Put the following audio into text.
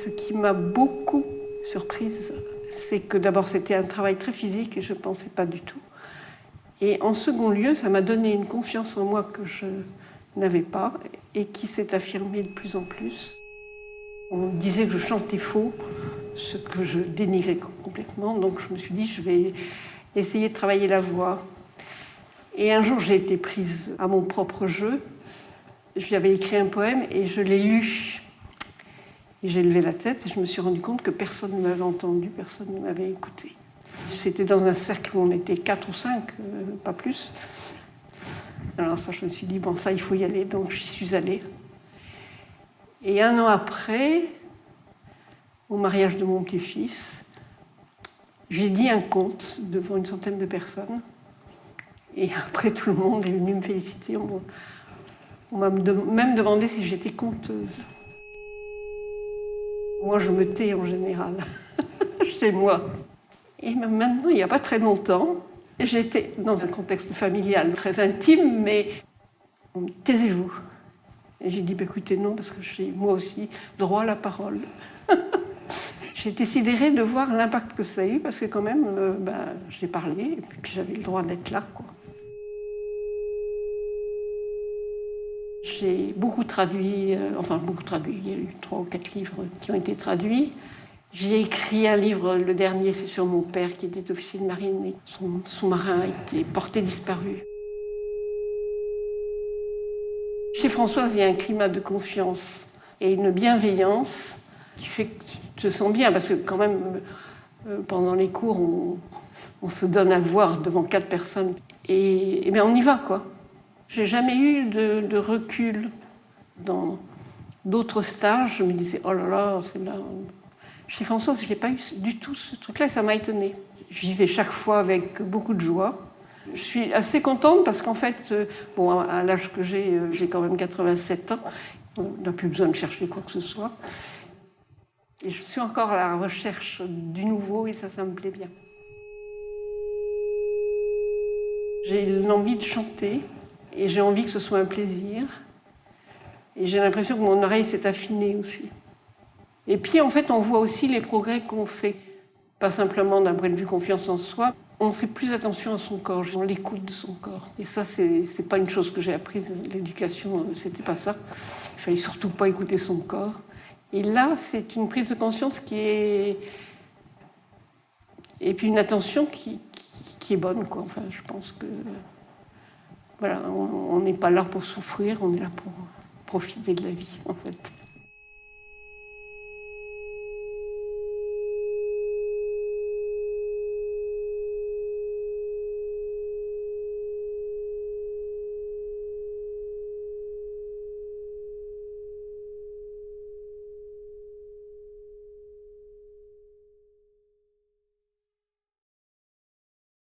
Ce qui m'a beaucoup surprise, c'est que d'abord c'était un travail très physique et je ne pensais pas du tout. Et en second lieu, ça m'a donné une confiance en moi que je n'avais pas et qui s'est affirmée de plus en plus. On disait que je chantais faux, ce que je dénigrais complètement, donc je me suis dit je vais essayer de travailler la voix. Et un jour j'ai été prise à mon propre jeu. J'avais écrit un poème et je l'ai lu. Et j'ai levé la tête et je me suis rendu compte que personne ne m'avait entendu, personne ne m'avait écouté. C'était dans un cercle où on était 4 ou 5, pas plus. Alors ça, je me suis dit, bon, ça, il faut y aller, donc j'y suis allée. Et 1 an après, au mariage de mon petit-fils, j'ai dit un conte devant une centaine de personnes. Et après, tout le monde est venu me féliciter. On m'a même demandé si j'étais conteuse. Moi, je me tais en général, chez moi. Et maintenant, il n'y a pas très longtemps, j'étais dans un contexte familial très intime, mais taisez-vous. Et j'ai dit, bah, écoutez, non, parce que j'ai moi aussi droit à la parole. J'ai été sidérée de voir l'impact que ça a eu, parce que quand même, j'ai parlé, et puis j'avais le droit d'être là, quoi. J'ai beaucoup traduit, il y a eu 3 ou 4 livres qui ont été traduits. J'ai écrit un livre, le dernier, c'est sur mon père qui était officier de marine et son sous-marin a été porté disparu. Chez Françoise, il y a un climat de confiance et une bienveillance qui fait que tu te sens bien, parce que quand même, pendant les cours, on se donne à voir devant 4 personnes et on y va, quoi. J'ai jamais eu de recul dans d'autres stages. Je me disais, oh là là, c'est là. Chez Françoise, je n'ai pas eu du tout ce truc-là et ça m'a étonnée. J'y vais chaque fois avec beaucoup de joie. Je suis assez contente parce qu'en fait, bon, à l'âge que j'ai quand même 87 ans. On n'a plus besoin de chercher quoi que ce soit. Et je suis encore à la recherche du nouveau et ça me plaît bien. J'ai l'envie de chanter et j'ai envie que ce soit un plaisir. Et j'ai l'impression que mon oreille s'est affinée aussi. Et puis, en fait, on voit aussi les progrès qu'on fait, pas simplement d'un point de vue confiance en soi, on fait plus attention à son corps, on l'écoute de son corps. Et ça, c'est pas une chose que j'ai apprise, l'éducation, c'était pas ça. Il fallait surtout pas écouter son corps. Et là, c'est une prise de conscience qui est... Et puis une attention qui est bonne, quoi. Enfin, je pense que... Voilà, on n'est pas là pour souffrir, on est là pour profiter de la vie, en fait.